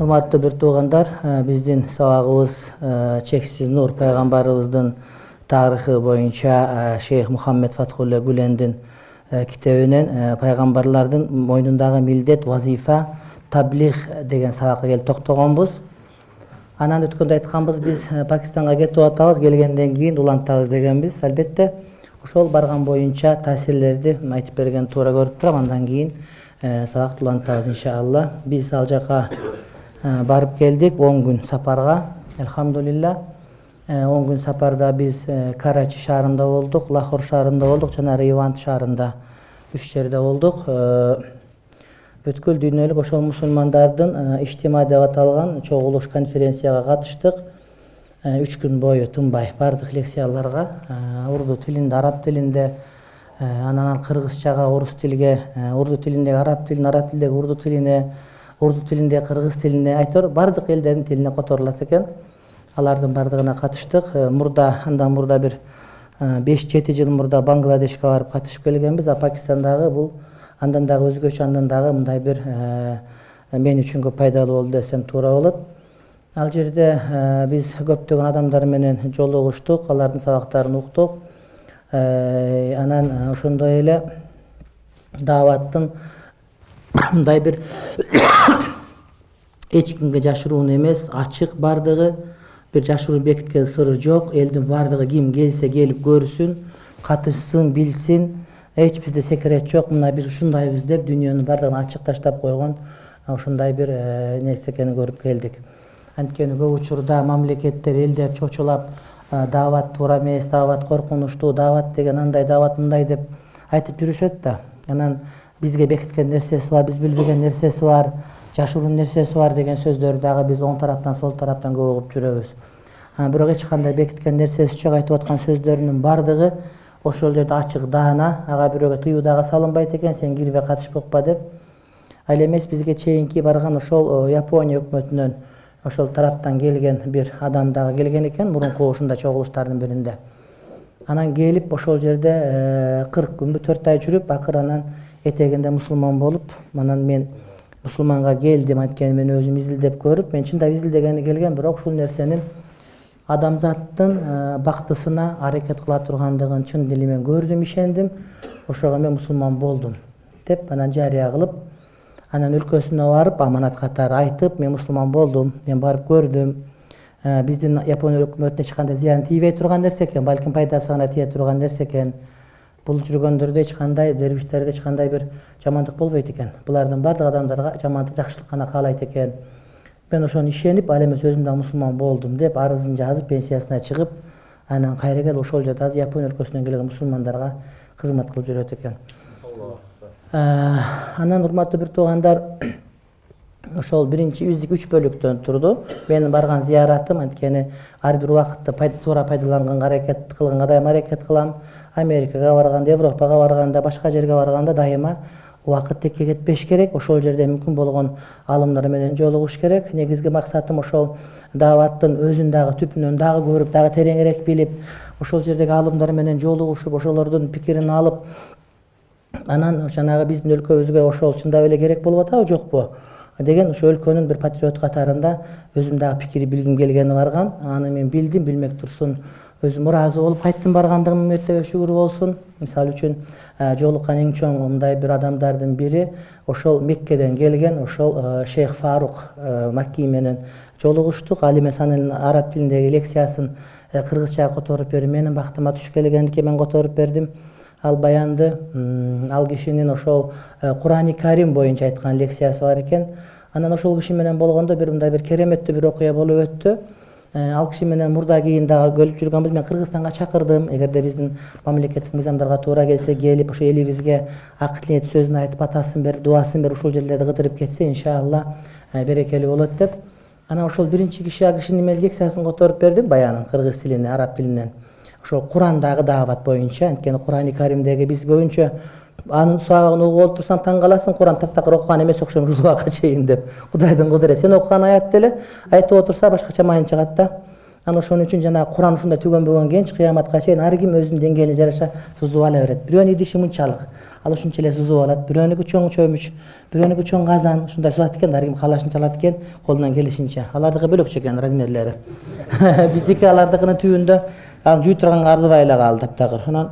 Урматтуу бир туугандар, биздин сабагыбыз чексиз нур пайгамбарыбыздын тарыхы боюнча Шейх Мухаммед Фатхулла Гүлендин китебинен пайгамбарлардын мойнундагы милдет, вазифа, таблих деген сабакка келип токтогонбуз. Анан өткөндө айтканбыз, биз Пакистанга кетип атабыз, келгенден кийин улантабыз дегенбиз. Албетте, ошол барган боюнча таасирлерди айтып берген туура көрүп турам. Андан кийин сабакты улантабыз иншалла. Биз ал жака барып келдик 10 күн сапарга. Элхамдулилла. 10 күн сапарда биз Карачи шаарында болдук, Лахор шаарында болдук жана Рейванд шаарында 3 жерде болдук. Бүткүл дүйнөлүк ошол мусулмандардын иштима деп аталган чогулуш конференцияга катыштык. 3 күн бою тынбай бардык лекцияларга урду тилинде, араб тилинде, анан кыргызчага, орус тилге, урду тилиндеги араб тилин, араб тилиндеги урду тилине, урду тилинде кыргыз тилине, айтор бардык элдердин тилине которулат экен. Алардын бардыгына катыштык. Андан мурда бир 5-7 жыл мурда Бангладешке барып катышып келгенбиз. Пакистандагы бул андан дагы өзгөчө, андан дагы мындай бир мен үчүн көп пайдалуу болду десем туура болот. Ал жерде биз көптөгөн адамдар менен жолугуштук, алардын сабактарын уктук. Анан ошондой эле дааваттын мындай бир эч кимге жашыруун эмес, ачык бардыгы, бир жашыруу бекиткен сыры жок. Элдин бардыгы ким келсе келип көрсүн, катышсын, билсин. Эч бизде секрет жок. Мына биз ушундайбыз деп дүйнөнүн бардыгын ачык таштап койгон ошондой бир нерсе экенин көрүп келдик. Анткени көп учурда мамлекеттер, элдер чочулап даават туура эмес, даават коркунучтуу, даават деген андай, даават мындай деп айтып жүрүшөт да. Анан бизге бекиткен нерсеси бар, биз билбеген нерсеси бар, жашыруу нерсеси бар деген сөздөрдү дагы биз оң тараптан, сол тараптан көп угуп жүрөбүз. Бирок эч кандай бекиткен нерсеси жок, айтып аткан сөздөрүнүн бардыгы ошол жерде ачык даана, ага бирөөгө тыюу дагы салынбайт экен, сен кирбей катышып укпа деп. Ал эмес бизге чейинки барган ошол Япония өкмөтүнөн ошол тараптан келген бир адам дагы келген экен, мурунку ушундай чогулуштардын биринде. Анан келип ошол жерде 40 күнбү 4 ай жүрүп, акыры анан этегинде мусулман болуп, анан мен мусулманга келдим. Анткени мен өзүм изилдеп көрүп, мен чындап изилдегени келген, бирок ушул нерсенин адамзаттын бактысына аракет кыла тургандыгын чын дилимен көрдүм, ишендим. Ошого мен мусулман болдум деп анан жарыя кылып, анан өлкөсүнө барып аманат катары айтып, мен мусулман болдум, мен барып көрдүм. Биздин Япония өкмөтүнө эч кандай зыян тийбей турган нерсе экен, балким пайдасы гана тие турган нерсе экен. Бул жүргөндөрдө эч кандай, дервиштерде эч кандай бир жамандык болбойт экен. Булардын бардык адамдарга жамандык, жакшылык гана каалайт экен. Мен ошону ишенип, ал эмес өзүм да мусулман болдум деп арызын жазып, пенсиясына чыгып, анан кайра келип ошол жерде азыр Япония өлкөсүнөн келген мусулмандарга кызмат кылып жүрөт экен. Анан урматтуу бир туугандар, ошол биринчи биздики 3 бөлүктөн турду. Менин барган зыяратым, анткени ар бир убакытты туура пайдаланганга аракет кылганга дайыма аракет кылам. Америкага барганда, Европага барганда, башка жерге барганда дайыма убакыт текке кетпеш керек. Ошол жерде мүмкүн болгон алымдар менен жолугуш керек. Негизги максатым ошол дааваттын өзүн дагы түпүнөн дагы көрүп, дагы тереңирээк билип, ошол жердеги алымдар менен жолугушуп, ошолордун пикирин алып, анан жанагы биздин өлкөбүзгө ошол чындап эле керек болуп атабы, жокпу деген ошо өлкөнүн бир патриот катарында өзүм дагы пикир билгим келгени барган. Аны мен билдим, билмек турсун. Өзүм ыраазы болуп кайттым баргандыгым мертебе шүгүр болсун. Мисалы үчүн жолуккан эң чоң мындай бир адамдардын бири ошол Меккеден келген ошол Шейх Фарук Макки менен жолугуштук. Ал эмес анын араб тилиндеги лекциясын кыргызчага которуп берип, менин бактыма туш келгендикке мен которуп бердим. Ал баянды, ал кишинин ошол Курани Карим боюнча айткан лекциясы бар экен. Анан ошол киши менен болгондо бир мындай бир кереметтүү бир окуя болуп өттү. Ал киши менен мурда кийин дагы көлүп жүргөнбүз. Мен Кыргызстанга чакырдым. Эгерде биздин мамлекеттик мыйзамдарга туура келсе, келип ошо элибизге ак тилет сөзүн айтып, атасын берип, дуасын берип, ушул жерлерди кыдырып кетсе, иншалла берекелүү болот деп. Анан ошол биринчи киши ал кишинин лекциясын которуп бердим, баянын кыргыз тилине, араб тилинен. Ошол Курандагы даават боюнча, анткени Курани Каримдеги биз көбүнчө анын сабагын угуп олтурсаң таң каласың, Куран таптакыр окуган эмес окшойм ушул убакка чейин деп. Кудайдын кудурети. Сен окуган аятты эле айтып отурса башкача майын чыгат да. Ana ошон үчүн жана Кур'ан ушундай түгөнбөгөн genç кыяматка чейин ар ким өзүнүн деңгээлине жараша сузуп ала берет. Бирөөнүн идиши мынчалык, ал ушунча эле сузуп алат. Бирөөнүкү чоң чөмүч, бирөөнүкү чоң казан, ушундай сузат экен, ар ким каалашынча алат экен, колунан келишинче. Алардыкы бөлөкчө экен размерлери. Биздики алардыкынын түбүндө аны жуй турганга арзыбай эле калды таптагыр. Анан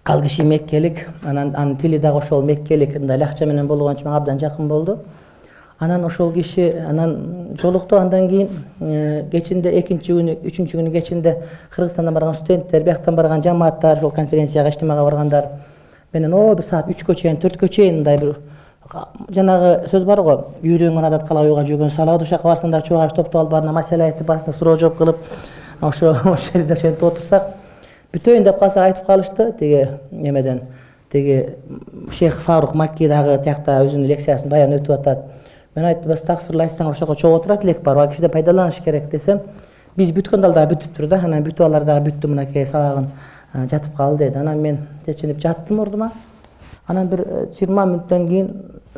ал киши Меккелик, анан анын тили дагы ошол Меккелик, мындай лакча менен болгон үчүн мага абдан жакын болду. Анан ошол киши анан жолукту, андан кийин кечинде экинчи күнү, үчүнчү күнү кечинде Кыргызстандан барган студенттер, бияктан барган жамааттар, ошол конференцияга, иштимага баргандар менен бир саат 3кө чейин, 4кө чейин мындай бир жанагы сөз бар го, үйрөнгөн адат кала уйга жүргөн салат, ошол барсаң да чогаш топтоп алып барына маселе айтып, басына суроо жооп кылып, ошо жерде ошентип отурсак, бүтөйүн деп калса айтып калышты тиги эмеден, тиги Шейх Фарук Макки дагы тиякта өзүнүн лекциясын баян өтүп атат. Мен айттым, астагфирулла, айтсаңар ошого чогуу отурат элек бар, ал кишиден пайдаланыш керек десем, биз бүткөндө ал дагы бүтүптүр да, анан бүтүп алар дагы бүттү, мынакей сабагын жатып кал деди. Анан мен чечинип жаттым ордума. Анан бир 20 мүнөттөн кийин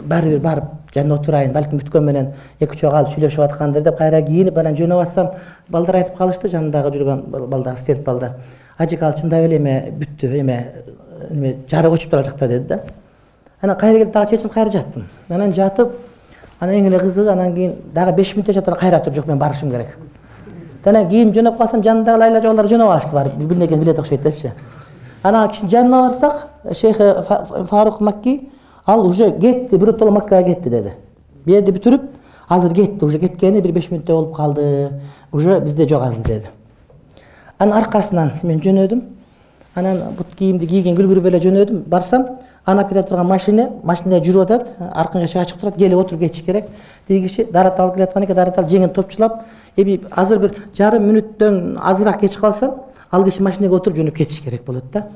баары барып жанында отурайын, балким бүткөн менен эки чоо калып сүйлөшүп аткандыр деп кайра кийинип анан жөнөп атсам, балдар айтып калышты, жанындагы жүргөн балдар, студент балдар. Ажик, ал чындап эле эме бүттү, эме жарык өчүп тур ал жакта деди да. Анан кайра келип дагы чечинип кайра жаттым. Анан жатып, анан эң эле кызыгы, анан кийин дагы 5 мүнөттө жатып кайра туруп, жок мен барышым керек. Анан кийин жөнөп калсам, жанындагы лайла жоолор жөнөп алышты, барып бири-бирине билет окшойт депчи. Анан кишинин жанына барсак, Шейх Фарук Макки ал уже кетти, биротоло Маккага кетти деди. Бирди бүтүрүп, азыр кетти, уже кеткени бир 5 мүнөттөй болуп калды. Уже бизде жок азыр деди. Анан аркасынан мен жөнөдүм. Анан бут кийимди кийген күлгүрүп эле жөнөдүм. Барсам, анап кете турган машина жүрүп атат, арканга ачык турат, келип отуруп кетиш керек. Тиги киши дарат алып келаткан экен, дарат алып жеңин топчулап, азыр бир жарым мүнөттөн азыраак кеч калсам, ал киши машинага отуруп жөнөп кетиш керек болот да.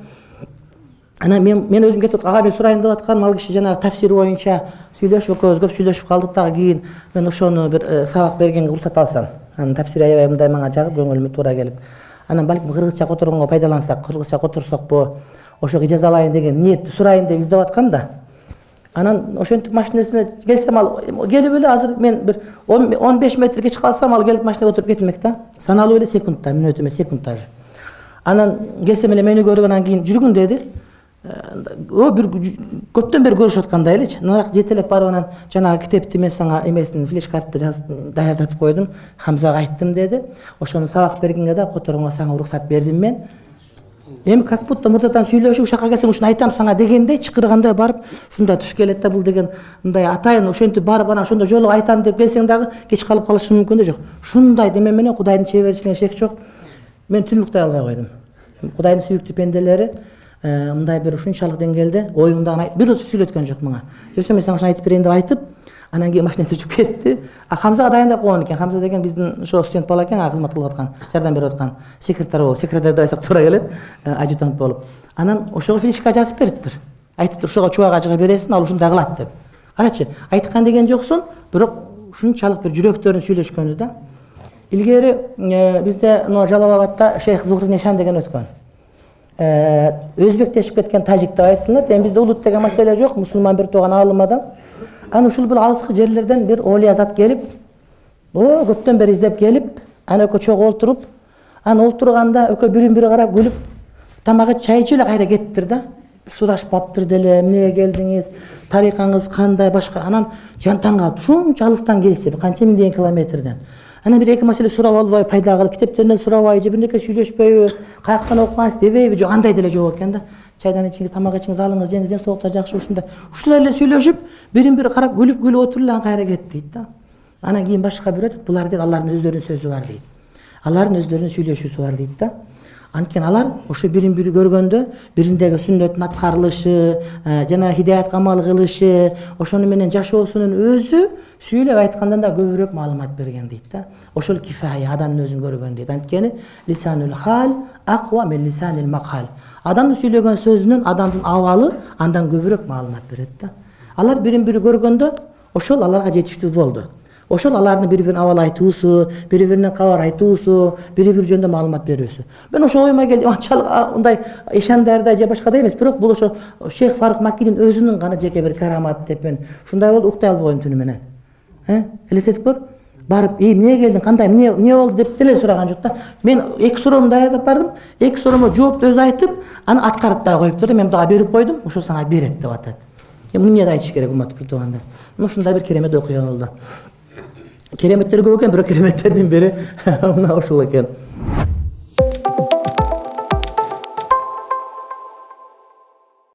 Анан мен өзүм кетип, ага мен сурайын деп атканым, ал киши жанагы тафсир боюнча сүйлөшүп, экөөбүз көп сүйлөшүп калдык дагы, кийин мен ошону бир сабак бергенге уруксат алсам. Анан тафсир аябай мындай мага жагып, көңүлүмө туура келип. Анан балким кыргызча которгонго пайдалансак, кыргызча которсокпу, ошого ижазалайын деген ниетти сурайын деп издеп аткам да. Анан ошентип машинасына келсем, ал келип эле азыр мен бир 15 метр кеч калсам, ал келип машинага отуруп кетмек да. Саналуу эле секундта, мүнөт эмес, секундта. Анан келсем эле мени көргөндөн кийин жүргүн деди. Бир көптөн бери көрүшүп аткандай элечи. Нарак жетелеп барып анан жанагы китепти мен сага эмесин флеш картты даярдатып койдум. Хамзага айттым деди. Ошону сабак бергенге да которгонго сага уруксат бердим мен. Эми как будто мурдатан сүйлөшүп, ушакка келсең ушуну айтам сага дегендей чыкыргандай барып, ушундай туш келет да, бул деген мындай атайын ошентип барып анан ошондо жолугу айтам деп келсең дагы кеч калып калышым мүмкүн да. Жок. Ушундай деме менен Кудайдын чеберчилигине шек жок. Мен түн уктай албай койдум. Кудайдын сүйүктүү пенделери мындай бир ушунчалык деңгээлде оюңдагын бир да сүйлөткөн жок мага. Жүрсөм мен сага ушуну айтып берейин деп айтып, анан кийин машинасы учуп кетти. Хамзага дайындап койгон экен. Хамза деген биздин ошо студент бала экен, кызмат кылып аткан, жардам берип аткан секретарь болуп, секретарь деп айтсак туура келет, адъютант болуп. Анан ошого флешка жазып бериптир. Айтыптыр, ошого чубак ажыга бересиң, ал ушундай кылат деп. Карачы, айткан деген жоксун, бирок ушунчалык бир жүрөктөрүн сүйлөшкөнү да. Илгери бизде Жалал Абадта Шейх Зухри Нишан деген өткөн. Өзбектешип кеткен тажик деп айтылат. Эми бизде улут деген маселе жок, мусулман бир тууган алым адам. Аны ушул бул алыскы жерлерден бир олиязат келип, көптөн бери издеп келип, аны экөө чогуу олтуруп, аны олтурганда экөө бирин-бири карап күлүп, тамагы чай ичип эле кайра кетиптир да. Сурашпаптыр деле, эмнеге келдиңиз, тарикаңыз кандай, башка. Анан жантан калып, ушунчалыктан келсе, канча миңдеген километрден. Анан бир эки маселе сурап албай, пайда кылып, китептеринен сурабай, же бирнеке сүйлөшпөйбү, каяктан окугансыз дебейби, жок андай деле жок экен да. Чайдан ичиңиз, тамак ичиңиз, алыңыз, жеңиз, ден соолуктар жакшы ушундай. Ушулай эле сүйлөшүп, бирин-бири карап күлүп отуруп эле кайра кетти дейт да. Анан кийин башка бирөө айтат, булар дейт, алардын өздөрүнүн сөзү бар дейт. Алардын өздөрүнүн сүйлөшүүсү бар дейт да. Анткени алар ошо бирин-бири көргөндө, бириндеги сүннөттүн аткарылышы, жана хидаят камал кылышы, ошону менен жашоосунун өзү сүйлөп айткандан да көбүрөөк маалымат берген дейт да. Ошол кифая, адамдын өзүн көргөн дейт. Анткени лисанул хал аква мин лисанил мақал. Адамдын сүйлөгөн сөзүнөн адамдын абалы андан көбүрөөк маалымат берет да. Алар бирин-бири көргөндө ошол аларга жетиштүү болду. Ошол алардын бири-бирин абал айтуусу, бири-биринен кабар айтуусу, бири-бири жөнүндө маалымат берүүсү. Мен ошо оюма келди, анчалык мындай ишандарда же башкада эмес, бирок бул ошо Шейх Фарук Маккинин өзүнүн гана жеке бир караматы деп мен ушундай болду, уктай албай койдум түнү менен. Элестетип көр. Barıp, "Niye geldin? Kanday? Niye oldu?" dep delе suragan jok da. Men iki sorumu daýadap bardym. Iki soruma jogapdy öz aýtyp, any atkaryp da goýupdyr. Men daha berip koydum. Oşo saňa beret dep atat. Bunu niye aýdyş gerek ummat tutuganlar? Ушундай bir keremet okuya oldu. Keremetler көп eкен, bir keremetlerden biri mına uşul eken.